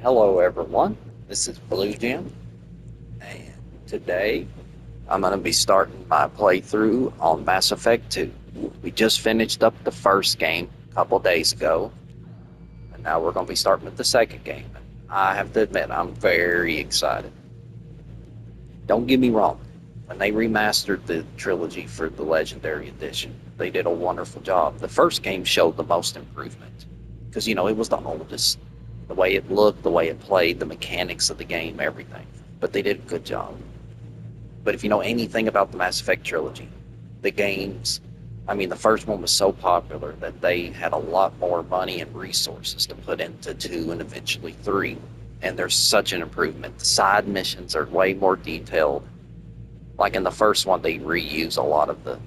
Hello everyone, this is Blue Jim, and today I'm going to be starting my playthrough on Mass Effect 2. We just finished up the first game a couple days ago, and now we're going to be starting with the second game. I have to admit, I'm very excited. Don't get me wrong, when they remastered the trilogy for the Legendary Edition, they did a wonderful job. The first game showed the most improvement, because, it was the oldest. The way it looked, the way it played, the mechanics of the game, everything. But they did a good job. But if you know anything about the Mass Effect trilogy, the games, the first one was so popular that they had a lot more money and resources to put into 2 and eventually 3. And there's such an improvement. The side missions are way more detailed. Like in the first one, they reuse a lot of the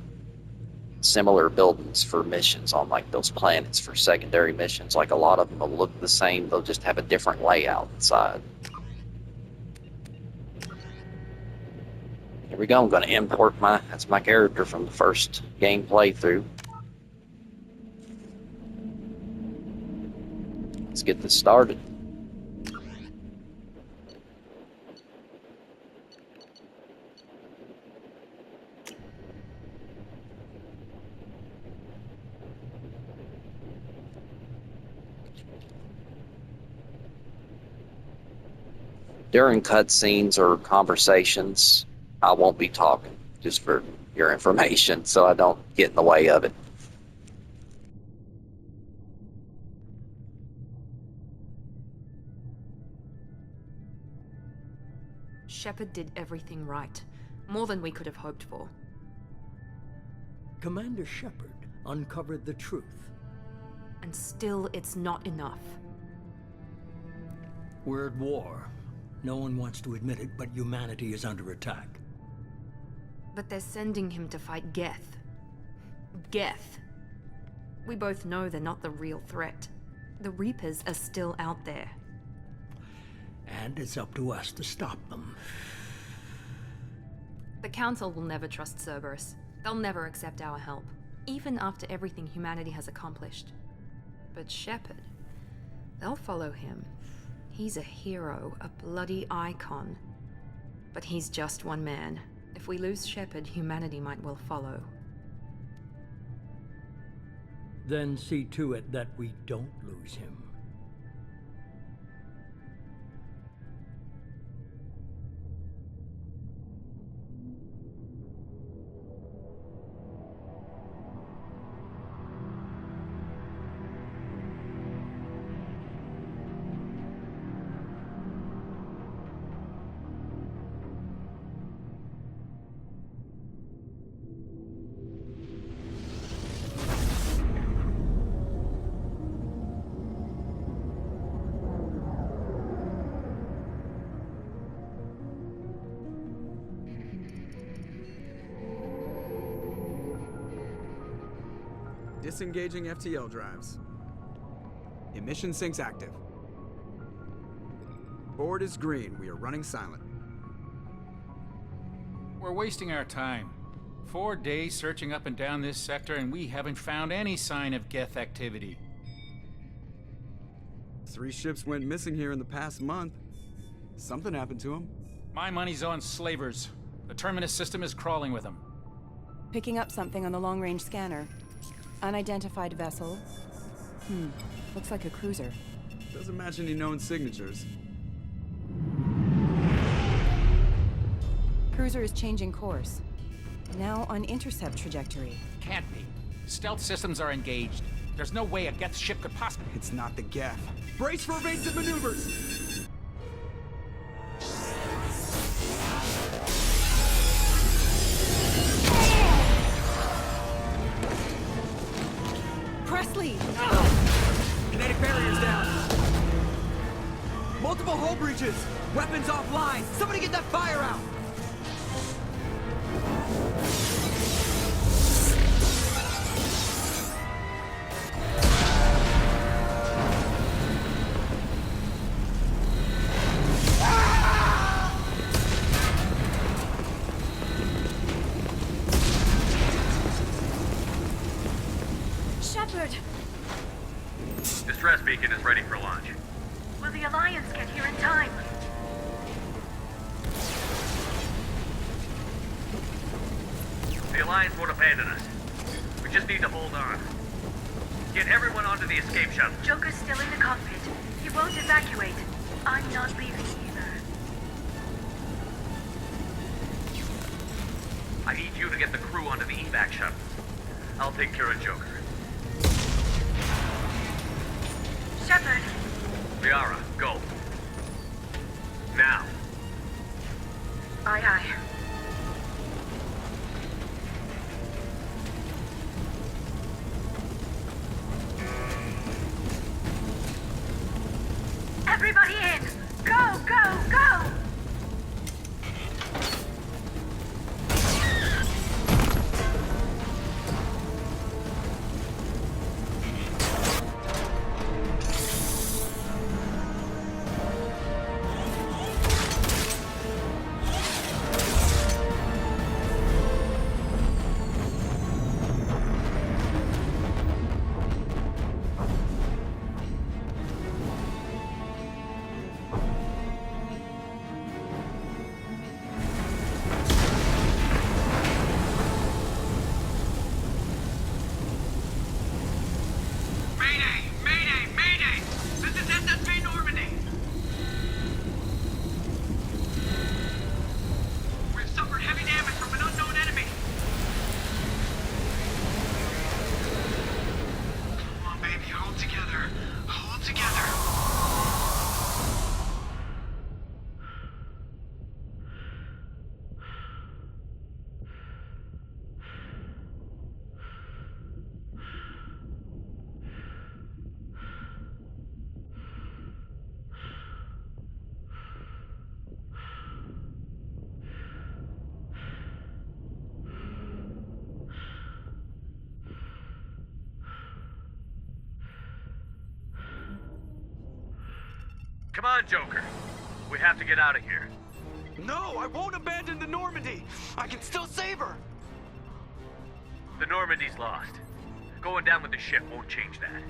similar buildings for missions on like those planets for secondary missions. Like a lot of them will look the same, they'll just have a different layout inside. Here we go. I'm going to import that's my character from the first game playthrough. Let's get this started. During cutscenes or conversations, I won't be talking, just for your information, so I don't get in the way of it. Shepard did everything right. More than we could have hoped for. Commander Shepard uncovered the truth. And still, it's not enough. We're at war. No one wants to admit it, but humanity is under attack. But they're sending him to fight Geth. Geth. We both know they're not the real threat. The Reapers are still out there. And it's up to us to stop them. The Council will never trust Cerberus. They'll never accept our help, even after everything humanity has accomplished. But Shepard, they'll follow him. He's a hero, a bloody icon. But he's just one man. If we lose Shepard, humanity might well follow. Then see to it that we don't lose him. Disengaging FTL drives. Emission sinks active. Board is green. We are running silent. We're wasting our time. 4 days searching up and down this sector, and we haven't found any sign of Geth activity. 3 ships went missing here in the past month. Something happened to them. My money's on slavers. The Terminus system is crawling with them. Picking up something on the long-range scanner. Unidentified vessel. Looks like a cruiser. Doesn't match any known signatures. Cruiser is changing course. Now on intercept trajectory. Can't be. Stealth systems are engaged. There's no way a Geth ship could possibly... It's not the Geth. Brace for evasive maneuvers! Presley! Kinetic barriers down. Multiple hull breaches. Weapons offline. Somebody get that fire out. Shepard! Distress beacon is ready for launch. Will the Alliance get here in time. The Alliance won't abandon us. We just need to hold on. Get everyone onto the escape shuttle. Joker's still in the cockpit. He won't evacuate. I'm not leaving either. I need you to get the crew onto the evac shuttle. I'll take care of Joker. Shepard, Liara, go. Now. aye aye. Everybody in! Go, go, go! Come on, Joker. We have to get out of here. No, I won't abandon the Normandy. I can still save her. The Normandy's lost. Going down with the ship won't change that.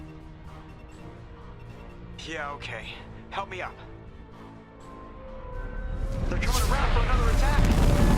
Yeah, okay. Help me up. They're coming around for another attack.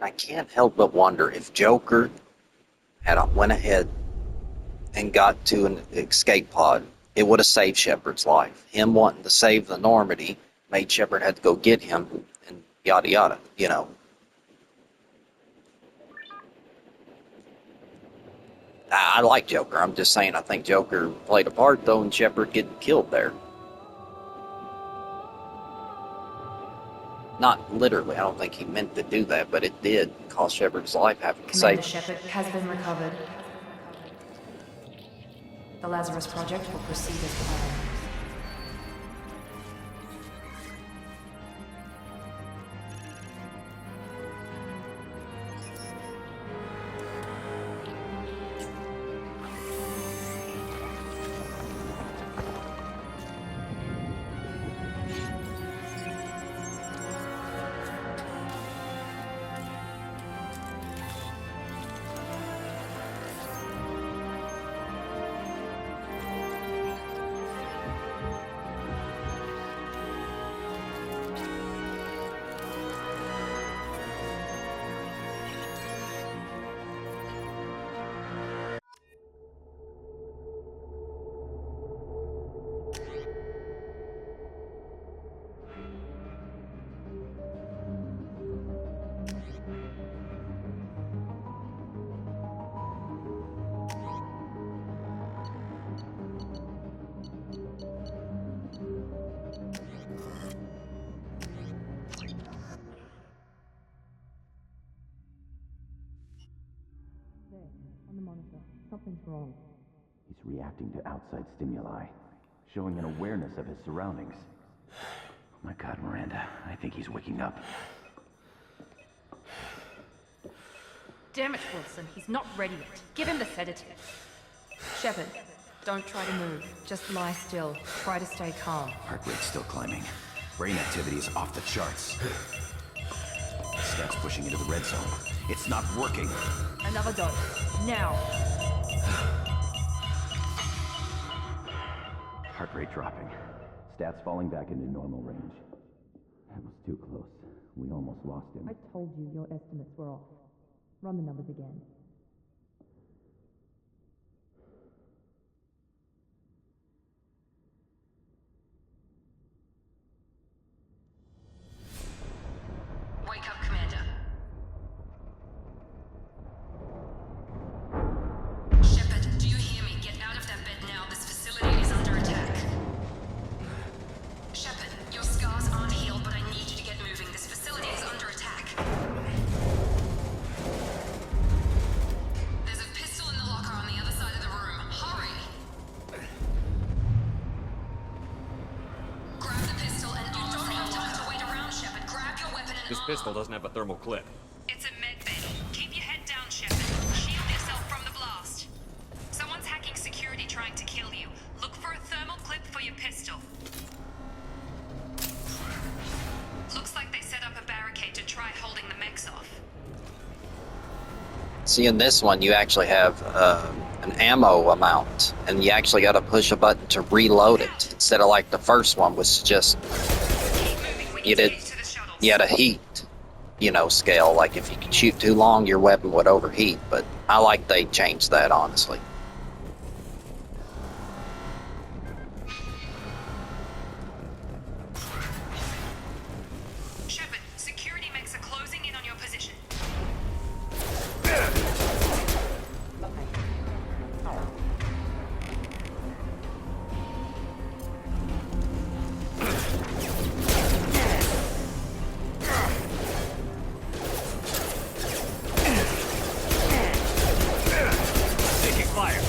I can't help but wonder if Joker had went ahead and got to an escape pod, it would have saved Shepard's life. Him wanting to save the Normandy made Shepard have to go get him, and yada yada, you know. I like Joker. I'm just saying I think Joker played a part, though, in Shepard getting killed there. Not literally. I don't think he meant to do that, but it did cost Shepard's life having to Commander save him. Shepard has been recovered. The Lazarus Project will proceed as planned. wrong? He's reacting to outside stimuli, showing an awareness of his surroundings. Oh my God, Miranda, I think he's waking up. Damn it, Wilson. He's not ready yet. Give him the sedative. Shepard, don't try to move. Just lie still. Try to stay calm. Heart rate's still climbing. Brain activity is off the charts. Stats pushing into the red zone. It's not working. Another dose. Now. Heart rate dropping. Stats falling back into normal range. That was too close. We almost lost him. I told you your estimates were off. Run the numbers again. Wake up, Commander. Shepard, do you hear me? Get out of that bed now. This facility is under attack. Shepard, your scars aren't healed, but I need you to get moving. This facility is under attack. There's a pistol in the locker on the other side of the room. Hurry! Grab the pistol and you don't have time to wait around, Shepard. Grab your weapon and This pistol doesn't have a thermal clip. It's a med bay. Keep your head down, Shepard. Shield yourself from the blast. Someone's hacking security trying to kill you. Look for a thermal clip for your pistol. Looks like they set up a barricade to try holding the mechs off. See, in this one, you actually have an ammo amount, and you actually got to push a button to reload it instead of like the first one was just you had a heat, scale. Like if you could shoot too long, your weapon would overheat. But I like they changed that, honestly. Shepard, security mechs are closing in on your position. Taking fire.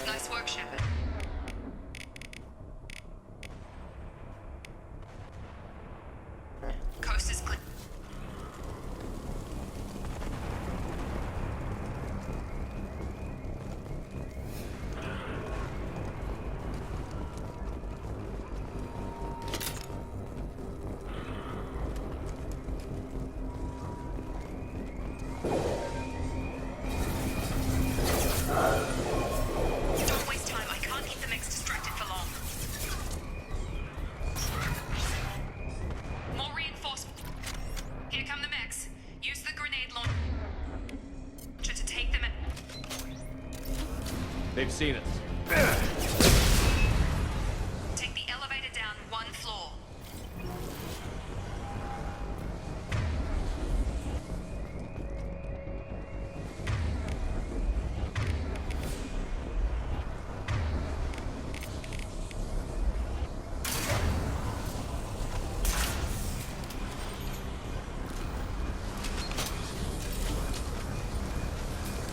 Nice work, Shepard. Coast is clear. Don't waste time. I can't keep the mechs distracted for long. More reinforcements. Here come the mechs. Use the grenade launcher to take them out. They've seen us. Take the elevator down one floor.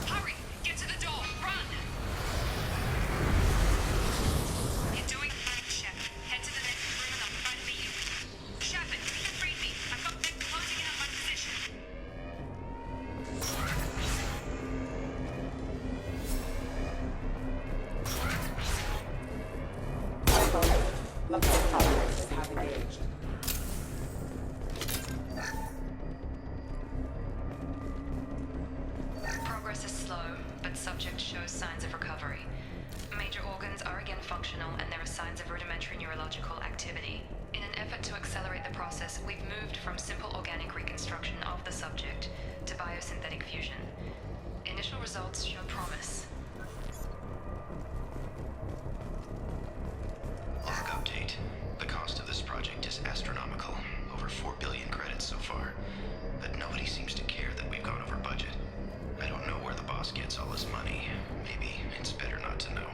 Hurry! Get to the door! Run! You're doing fine, Shep. Head to the next room and I'll try to meet you. Shepard, you can read me. I've got them closing in on my position. Progress is slow, but subject shows signs of recovery. Major organs are again functional, and there are signs of rudimentary neurological activity. In an effort to accelerate the process, we've moved from simple organic reconstruction of the subject to biosynthetic fusion. Initial results show promise. Log update. The cost of this project is astronomical. Over 4 billion credits so far. but nobody seems to care that we've gone over budget. I don't know where the boss gets all his money. Maybe it's better not to know.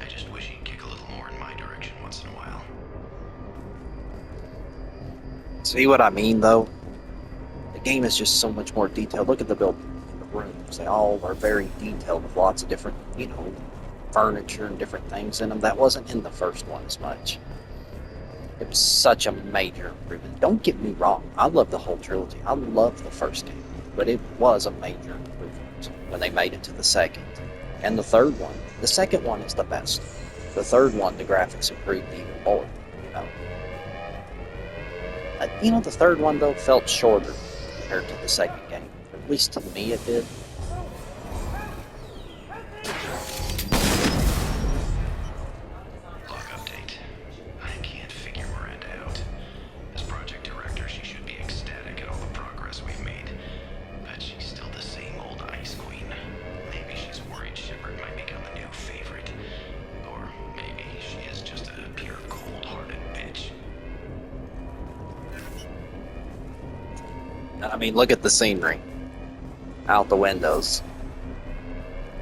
I just wish he'd kick a little more in my direction once in a while. See what I mean, though? The game is just so much more detailed. Look at the building, the rooms. They all are very detailed with lots of different, furniture and different things in them. That wasn't in the first one as much. It was such a major improvement. Don't get me wrong. I love the whole trilogy. I love the first game. But it was a major improvement when they made it to the second. And the third one. The second one is the best. The third one, the graphics improved even more, the third one, though, felt shorter compared to the second game. At least to me it did. Log update. I can't figure Miranda out. As project director, she should be ecstatic at all the progress we've made. But she's still the same old ice queen. Maybe she's worried Shepard might become a new favorite. Or maybe she is just a pure cold-hearted bitch. I mean, look at the scenery out the windows.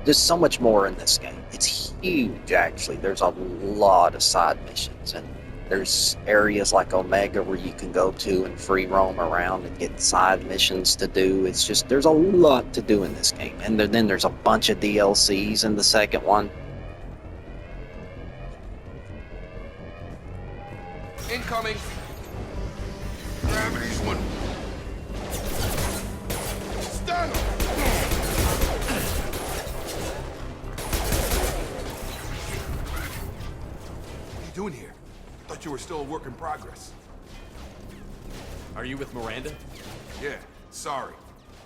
There's so much more in this game. It's huge, actually. There's a lot of side missions, and there's areas like Omega where you can go to and free roam around and get side missions to do. It's just, there's a lot to do in this game. And then there's a bunch of DLCs in the second one. Incoming! Gravity's one. Stun him! What are you doing here? I thought you were still a work in progress. Are you with Miranda? Yeah, sorry.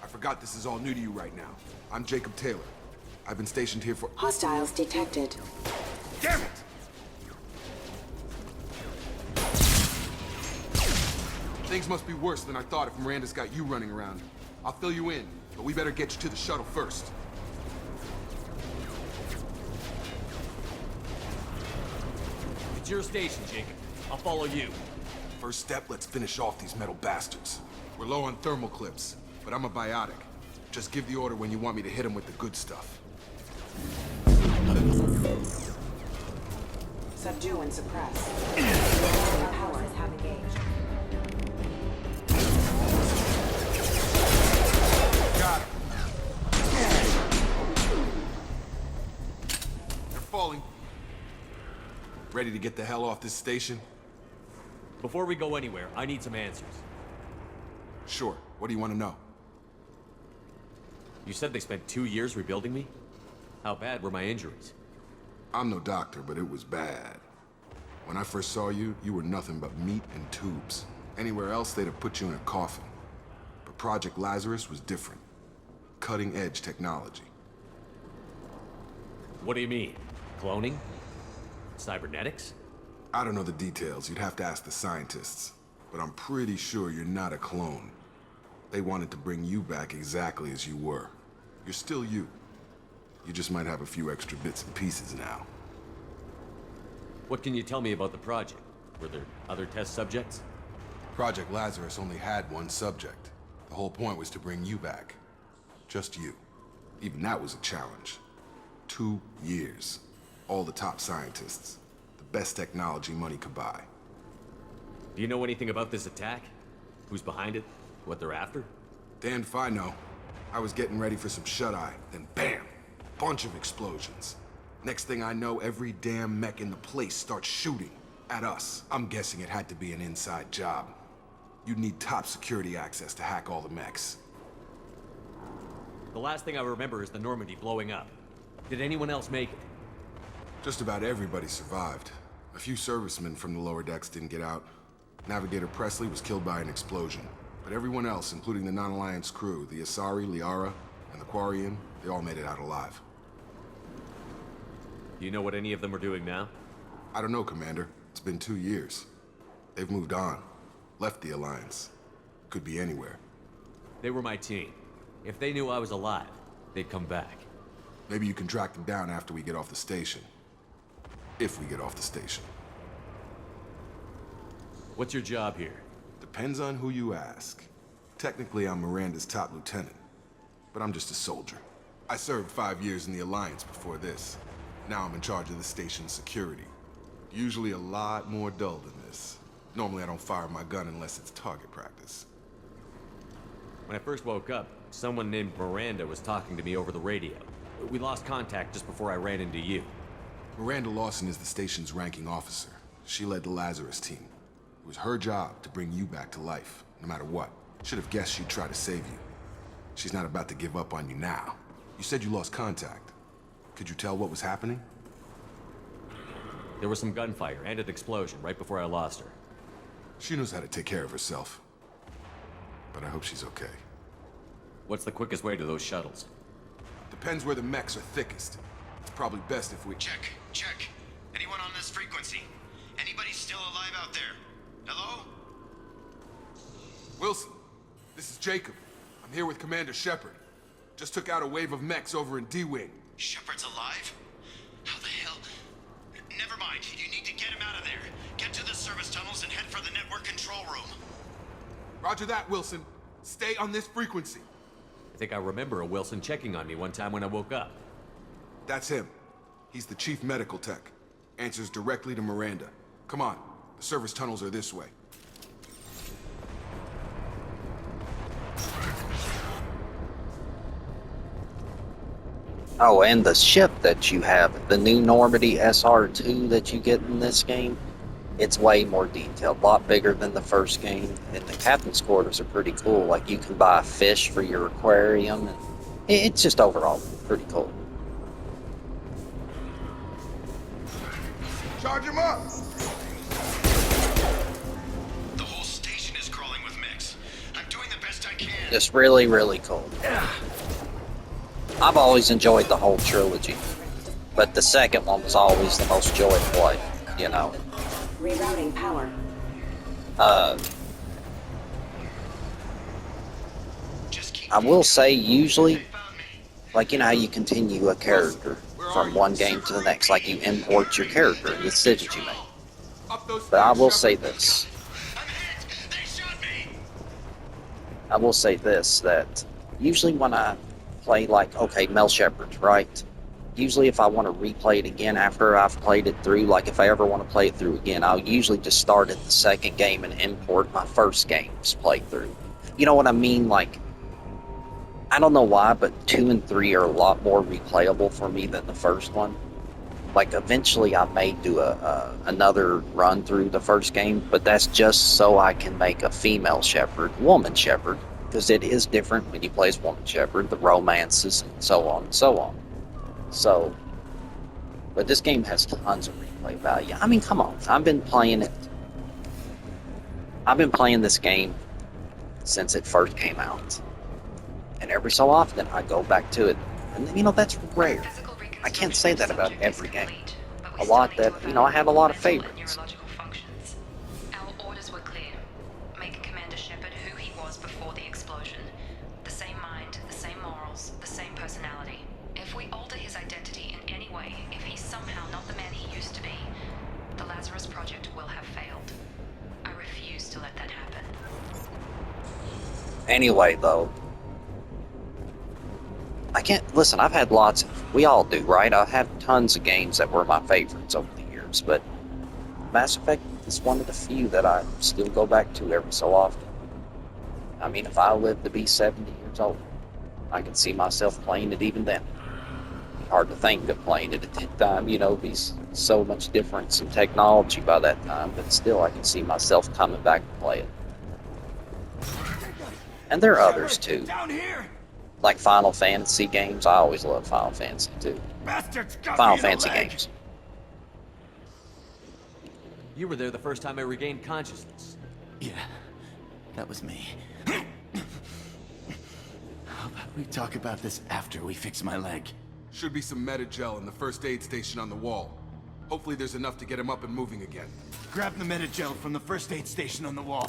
I forgot this is all new to you right now. I'm Jacob Taylor. I've been stationed here for— Hostiles detected. Damn it! Things must be worse than I thought if Miranda's got you running around. I'll fill you in, but we better get you to the shuttle first. It's your station, Jacob. I'll follow you. First step, let's finish off these metal bastards. We're low on thermal clips, but I'm a biotic. Just give the order when you want me to hit them with the good stuff. Subdue and suppress. Powers have engaged. Got him. They're falling. Ready to get the hell off this station? Before we go anywhere, I need some answers. Sure. What do you want to know? You said they spent 2 years rebuilding me? How bad were my injuries? I'm no doctor, but it was bad. When I first saw you, you were nothing but meat and tubes. Anywhere else, they'd have put you in a coffin. But Project Lazarus was different. Cutting-edge technology. What do you mean? Cloning? Cybernetics? I don't know the details. You'd have to ask the scientists. But I'm pretty sure you're not a clone. They wanted to bring you back exactly as you were. You're still you. You just might have a few extra bits and pieces now. What can you tell me about the project? Were there other test subjects? Project Lazarus only had one subject. The whole point was to bring you back. Just you. Even that was a challenge. 2 years. All the top scientists. The best technology money could buy. Do you know anything about this attack? Who's behind it? What they're after? Damned if I know. I was getting ready for some shut-eye, then bam! Bunch of explosions. Next thing I know, every damn mech in the place starts shooting. At us. I'm guessing it had to be an inside job. You'd need top security access to hack all the mechs. The last thing I remember is the Normandy blowing up. Did anyone else make it? Just about everybody survived. A few servicemen from the lower decks didn't get out. Navigator Presley was killed by an explosion. But everyone else, including the non-Alliance crew, the Asari, Liara, and the Quarian, they all made it out alive. Do you know what any of them are doing now? I don't know, Commander. It's been 2 years. They've moved on. Left the Alliance. Could be anywhere. They were my team. If they knew I was alive, they'd come back. Maybe you can track them down after we get off the station. If we get off the station. What's your job here? Depends on who you ask. Technically, I'm Miranda's top lieutenant, but I'm just a soldier. I served 5 years in the Alliance before this. Now I'm in charge of the station's security. Usually a lot more dull than this. Normally I don't fire my gun unless it's target practice. When I first woke up, someone named Miranda was talking to me over the radio. We lost contact just before I ran into you. Miranda Lawson is the station's ranking officer. She led the Lazarus team. It was her job to bring you back to life, no matter what. Should have guessed she'd try to save you. She's not about to give up on you now. You said you lost contact. Could you tell what was happening? There was some gunfire and an explosion right before I lost her. She knows how to take care of herself. But I hope she's okay. What's the quickest way to those shuttles? Depends where the mechs are thickest. It's probably best if we... Check. Anyone on this frequency? Anybody still alive out there? Hello? Wilson, this is Jacob. I'm here with Commander Shepard. Just took out a wave of mechs over in D-Wing. Shepard's alive? How the hell? Never mind. You need to get him out of there. Get to the service tunnels and head for the network control room. Roger that, Wilson. Stay on this frequency. I think I remember a Wilson checking on me one time when I woke up. That's him. He's the chief medical tech. Answers directly to Miranda. Come on. The service tunnels are this way. Oh, and the ship that you have, the new Normandy SR-2 that you get in this game, it's way more detailed, a lot bigger than the first game, and the captain's quarters are pretty cool. Like, you can buy fish for your aquarium, and it's just overall pretty cool. Charge him up! The whole station is crawling with mechs. I'm doing the best I can. Just really, really cool. I've always enjoyed the whole trilogy, but the second one was always the most joy to play, you know. Rerouting power. I will say, usually, like, you know how you continue a character from one game to the next, like you import your character in the decisions you make. But I will say this. That usually when I play, like, okay, Mel Shepard, right? Usually if I want to replay it again after I've played it through, like if I ever want to play it through again, I'll usually just start at the second game and import my first game's playthrough. You know what I mean? Like, I don't know why, but 2 and 3 are a lot more replayable for me than the first one. Like, eventually I may do another run through the first game, but that's just so I can make a female Shepard, woman Shepard, because it is different when you play as woman Shepard, the romances, and so on and so on. So, but this game has tons of replay value. I mean, come on, I've been playing this game since it first came out. And every so often I go back to it. And, you know, that's rare. I can't say that about every game. A lot that, you know, I have a lot of favorites. Our orders were clear. Make Commander Shepard who he was before the explosion. The same mind, the same morals, the same personality. If we alter his identity in any way, if he's somehow not the man he used to be, the Lazarus Project will have failed. I refuse to let that happen. Anyway, though, I can't, listen, I've had lots of, we all do, right? I have tons of games that were my favorites over the years, but Mass Effect is one of the few that I still go back to every so often. I mean, if I live to be 70 years old, I can see myself playing it even then. Hard to think of playing it at that time, you know, be so much difference in technology by that time, but still I can see myself coming back to play it. And there are others too. Down here. Like Final Fantasy games. I always love Final Fantasy too. Final Fantasy games. You were there the first time I regained consciousness. Yeah, that was me. How about we talk about this after we fix my leg? Should be some Metagel in the first aid station on the wall. Hopefully there's enough to get him up and moving again. Grab the Metagel from the first aid station on the wall.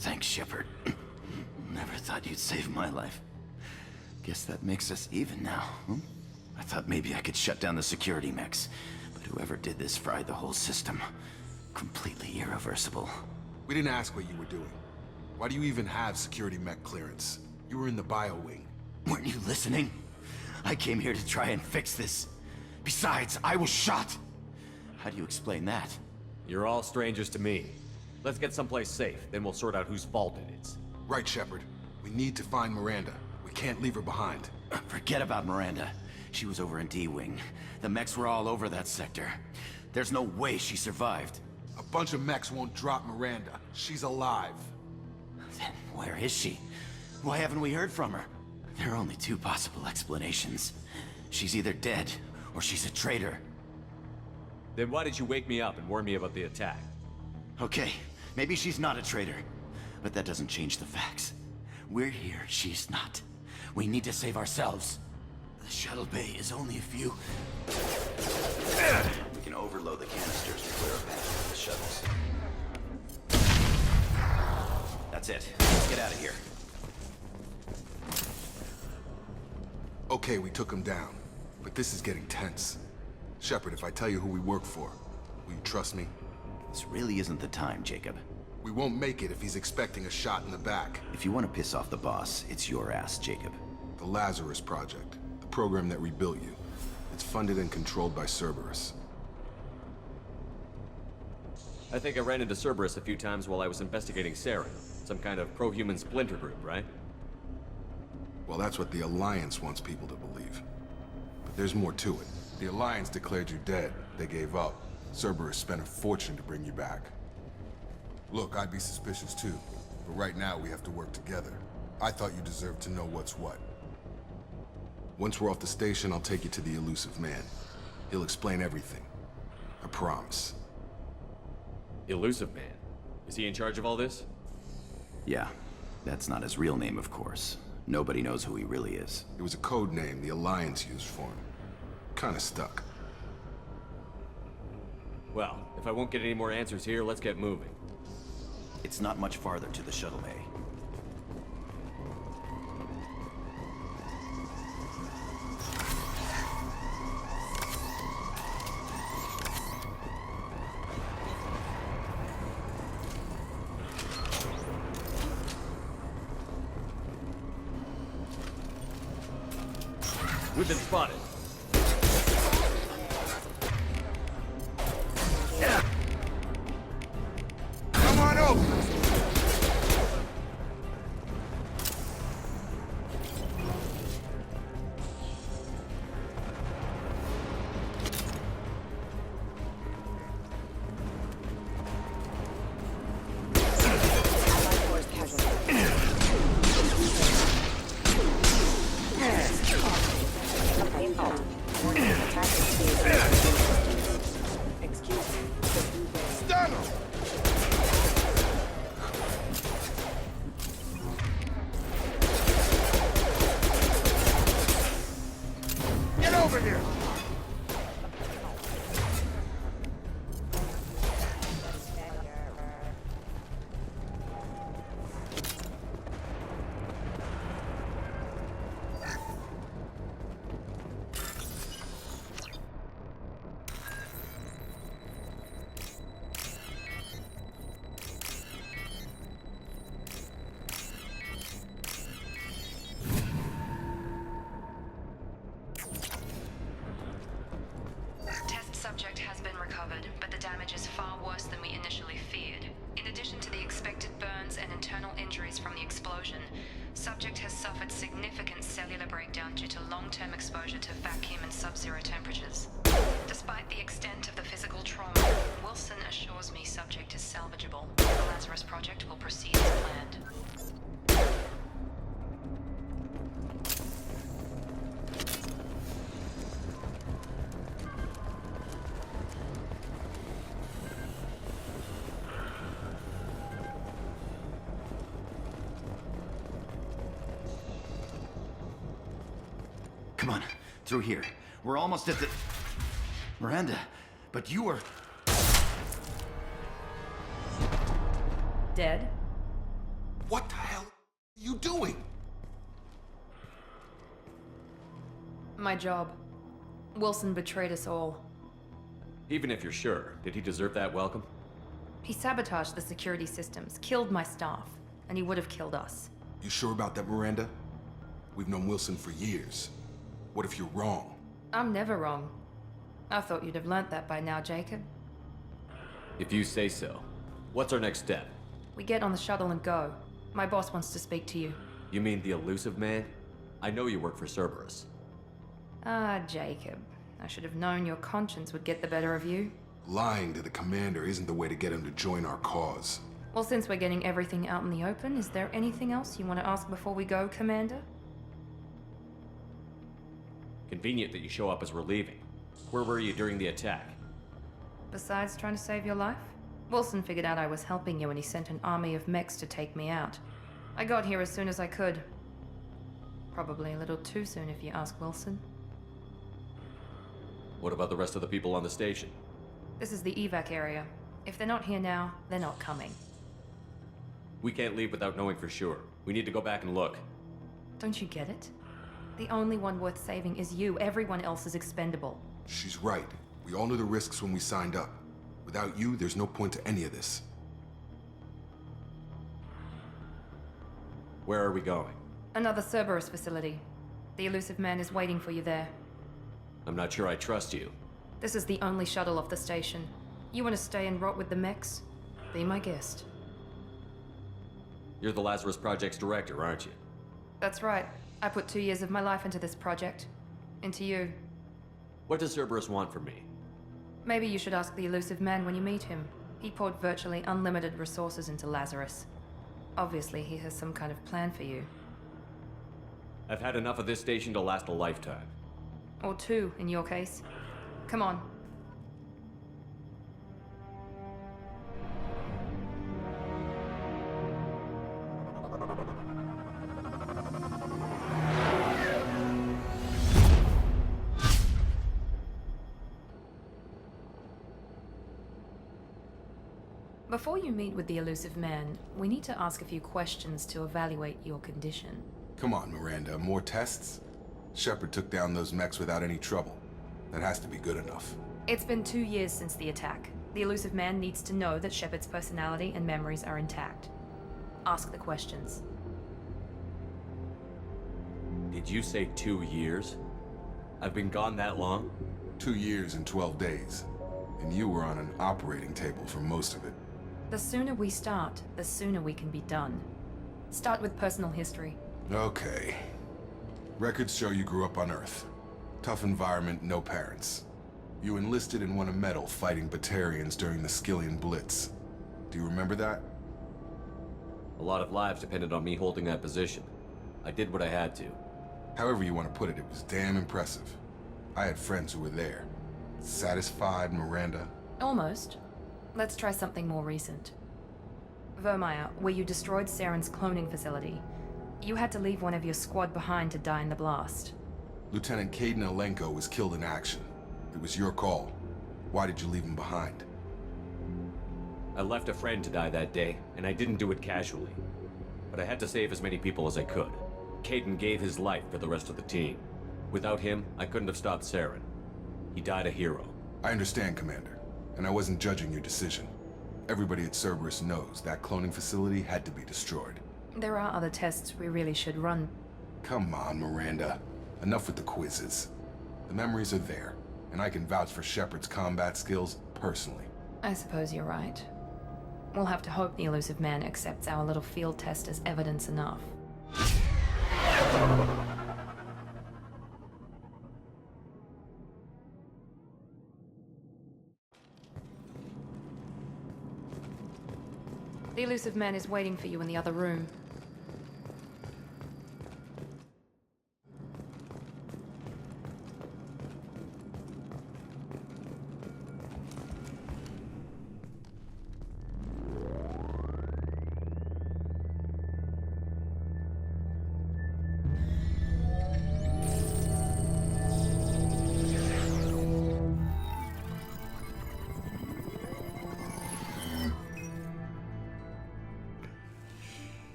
Thanks, Shepard. Never thought you'd save my life. Guess that makes us even now, huh? I thought maybe I could shut down the security mechs, but whoever did this fried the whole system. Completely irreversible. We didn't ask what you were doing. Why do you even have security mech clearance? You were in the bio wing. Weren't you listening? I came here to try and fix this. Besides, I was shot. How do you explain that? You're all strangers to me. Let's get someplace safe, then we'll sort out whose fault it is. Right, Shepard. We need to find Miranda. We can't leave her behind. Forget about Miranda. She was over in D-Wing. The mechs were all over that sector. There's no way she survived. A bunch of mechs won't drop Miranda. She's alive. Then where is she? Why haven't we heard from her? There are only two possible explanations. She's either dead, or she's a traitor. Then why did you wake me up and warn me about the attack? Okay, maybe she's not a traitor. But that doesn't change the facts. We're here, she's not. We need to save ourselves. The shuttle bay is only a few... We can overload the canisters to clear a path for the shuttles. That's it. Let's get out of here. Okay, we took him down. But this is getting tense. Shepard, if I tell you who we work for, will you trust me? This really isn't the time, Jacob. We won't make it if he's expecting a shot in the back. If you want to piss off the boss, it's your ass, Jacob. The Lazarus Project, the program that rebuilt you. It's funded and controlled by Cerberus. I think I ran into Cerberus a few times while I was investigating Saren. Some kind of pro-human splinter group, right? Well, that's what the Alliance wants people to believe. But there's more to it. The Alliance declared you dead. They gave up. Cerberus spent a fortune to bring you back. Look, I'd be suspicious too. But right now, we have to work together. I thought you deserved to know what's what. Once we're off the station, I'll take you to the elusive man. He'll explain everything. I promise. Elusive Man? Is he in charge of all this? Yeah. That's not his real name, of course. Nobody knows who he really is. It was a code name the Alliance used for him. Kinda stuck. Well, if I won't get any more answers here, let's get moving. It's not much farther to the shuttle bay. We've been spotted. Come on over! Stun him! Get over here! Test subject has been recovered, but the damage is far worse than we initially feared. In addition to the expected burns and internal injuries from the explosion, subject has suffered significant cellular breakdown due to long-term exposure to vacuum and sub-zero temperatures. Despite the extent of the physical trauma, Wilson assures me subject is salvageable. The Lazarus Project will proceed as planned. Come on, through here. We're almost at the... Miranda, but you were... Dead? What the hell are you doing? My job. Wilson betrayed us all. Even if you're sure, did he deserve that welcome? He sabotaged the security systems, killed my staff, and he would have killed us. You sure about that, Miranda? We've known Wilson for years. What if you're wrong? I'm never wrong. I thought you'd have learnt that by now, Jacob. If you say so. What's our next step? We get on the shuttle and go. My boss wants to speak to you. You mean the elusive man? I know you work for Cerberus. Ah, Jacob. I should have known your conscience would get the better of you. Lying to the commander isn't the way to get him to join our cause. Well, since we're getting everything out in the open, is there anything else you want to ask before we go, Commander? Convenient that you show up as we're leaving. Where were you during the attack? Besides trying to save your life? Wilson figured out I was helping you and he sent an army of mechs to take me out. I got here as soon as I could. Probably a little too soon if you ask Wilson. What about the rest of the people on the station? This is the evac area. If they're not here now, they're not coming. We can't leave without knowing for sure. We need to go back and look. Don't you get it? The only one worth saving is you. Everyone else is expendable. She's right. We all knew the risks when we signed up. Without you, there's no point to any of this. Where are we going? Another Cerberus facility. The elusive man is waiting for you there. I'm not sure I trust you. This is the only shuttle off the station. You want to stay and rot with the mechs? Be my guest. You're the Lazarus Project's director, aren't you? That's right. I put 2 years of my life into this project. Into you. What does Cerberus want from me? Maybe you should ask the elusive man when you meet him. He poured virtually unlimited resources into Lazarus. Obviously, he has some kind of plan for you. I've had enough of this station to last a lifetime. Or 2, in your case. Come on. Before you meet with the elusive man, we need to ask a few questions to evaluate your condition. Come on, Miranda. More tests? Shepard took down those mechs without any trouble. That has to be good enough. It's been 2 years since the attack. The elusive man needs to know that Shepard's personality and memories are intact. Ask the questions. Did you say 2 years? I've been gone that long? 2 years and 12 days. And you were on an operating table for most of it. The sooner we start, the sooner we can be done. Start with personal history. Okay. Records show you grew up on Earth. Tough environment, no parents. You enlisted and won a medal fighting Batarians during the Skillian Blitz. Do you remember that? A lot of lives depended on me holding that position. I did what I had to. However you want to put it, it was damn impressive. I had friends who were there. Satisfied, Miranda? Almost. Let's try something more recent. Vermeer, where you destroyed Saren's cloning facility. You had to leave one of your squad behind to die in the blast. Lieutenant Caden Alenko was killed in action. It was your call. Why did you leave him behind? I left a friend to die that day, and I didn't do it casually. But I had to save as many people as I could. Caden gave his life for the rest of the team. Without him, I couldn't have stopped Saren. He died a hero. I understand, Commander. And I wasn't judging your decision. Everybody at Cerberus knows that cloning facility had to be destroyed. There are other tests we really should run. Come on, Miranda. Enough with the quizzes. The memories are there, and I can vouch for Shepard's combat skills personally. I suppose you're right. We'll have to hope the elusive man accepts our little field test as evidence enough. The elusive man is waiting for you in the other room.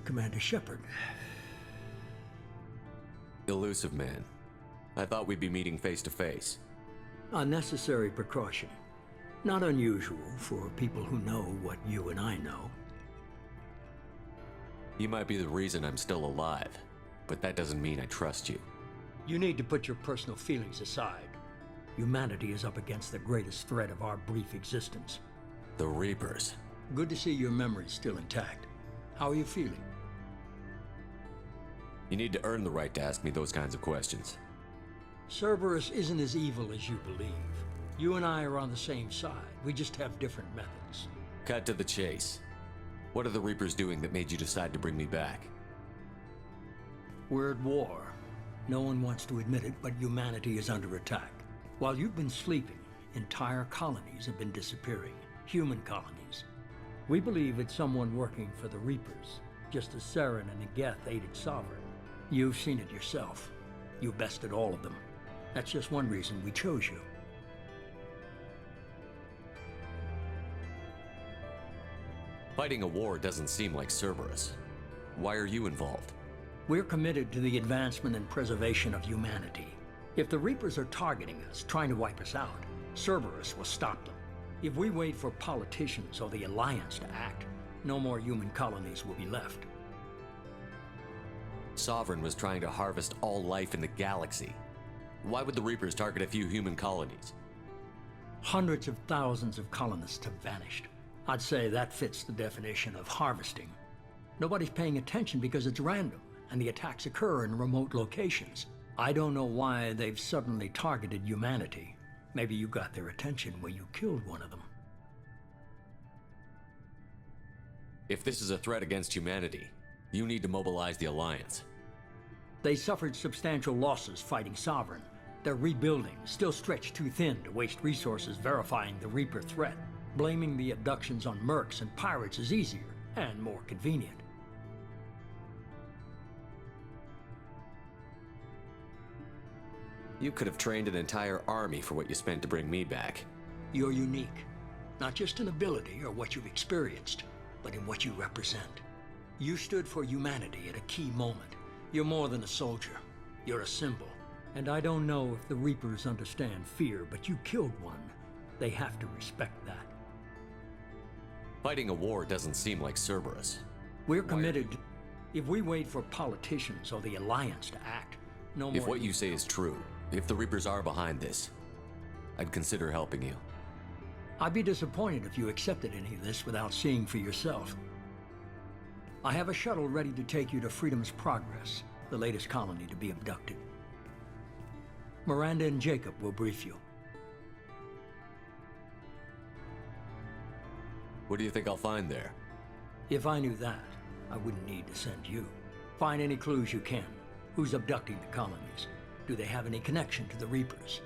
Commander Shepard. Elusive man. I thought we'd be meeting face to face. A necessary precaution. Not unusual for people who know what you and I know. You might be the reason I'm still alive, but that doesn't mean I trust you. You need to put your personal feelings aside. Humanity is up against the greatest threat of our brief existence. The Reapers. Good to see your memory's still intact. How are you feeling? You need to earn the right to ask me those kinds of questions. Cerberus isn't as evil as you believe. You and I are on the same side. We just have different methods. Cut to the chase. What are the Reapers doing that made you decide to bring me back? We're at war. No one wants to admit it, but humanity is under attack. While you've been sleeping, entire colonies have been disappearing. Human colonies. We believe it's someone working for the Reapers, just as Saren and Negeth aided Sovereign. You've seen it yourself. You bested all of them. That's just one reason we chose you. Fighting a war doesn't seem like Cerberus. Why are you involved? We're committed to the advancement and preservation of humanity. If the Reapers are targeting us, trying to wipe us out, Cerberus will stop them. If we wait for politicians or the Alliance to act, no more human colonies will be left. Sovereign was trying to harvest all life in the galaxy. Why would the Reapers target a few human colonies? Hundreds of thousands of colonists have vanished. I'd say that fits the definition of harvesting. Nobody's paying attention because it's random, and the attacks occur in remote locations. I don't know why they've suddenly targeted humanity. Maybe you got their attention when you killed one of them. If this is a threat against humanity, you need to mobilize the Alliance. They suffered substantial losses fighting Sovereign. They're rebuilding, still stretched too thin to waste resources verifying the Reaper threat. Blaming the abductions on mercs and pirates is easier and more convenient. You could have trained an entire army for what you spent to bring me back. You're unique, not just in ability or what you've experienced, but in what you represent. You stood for humanity at a key moment. You're more than a soldier. You're a symbol. And I don't know if the Reapers understand fear, but you killed one. They have to respect that. Fighting a war doesn't seem like Cerberus. We're committed. If we wait for politicians or the Alliance to act, no more... If what you say is true, if the Reapers are behind this, I'd consider helping you. I'd be disappointed if you accepted any of this without seeing for yourself. I have a shuttle ready to take you to Freedom's Progress, the latest colony to be abducted. Miranda and Jacob will brief you. What do you think I'll find there? If I knew that, I wouldn't need to send you. Find any clues you can. Who's abducting the colonies? Do they have any connection to the Reapers?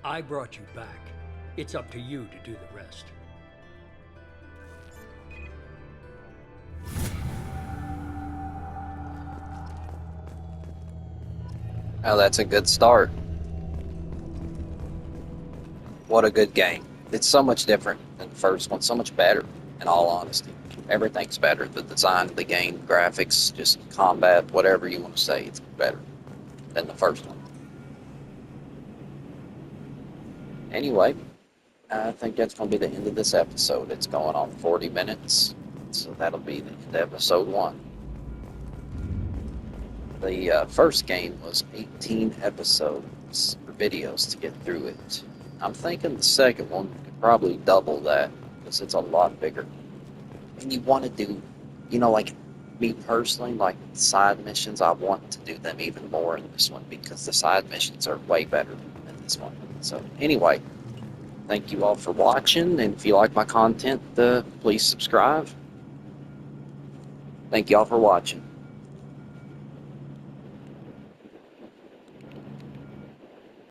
I brought you back. It's up to you to do the rest. Now that's a good start. What a good game. It's so much different than the first one, so much better, in all honesty. Everything's better. The design of the game, graphics, just combat, whatever you want to say, it's better than the first one. Anyway, I think that's going to be the end of this episode. It's going on 40 minutes, so that'll be the end of episode 1. The first game was 18 episodes or videos to get through it. I'm thinking the second one could probably double that because it's a lot bigger. And you want to do, you know, like me personally, like side missions, I want to do them even more in this one because the side missions are way better than this one. So anyway, thank you all for watching, and if you like my content, please subscribe. Thank you all for watching.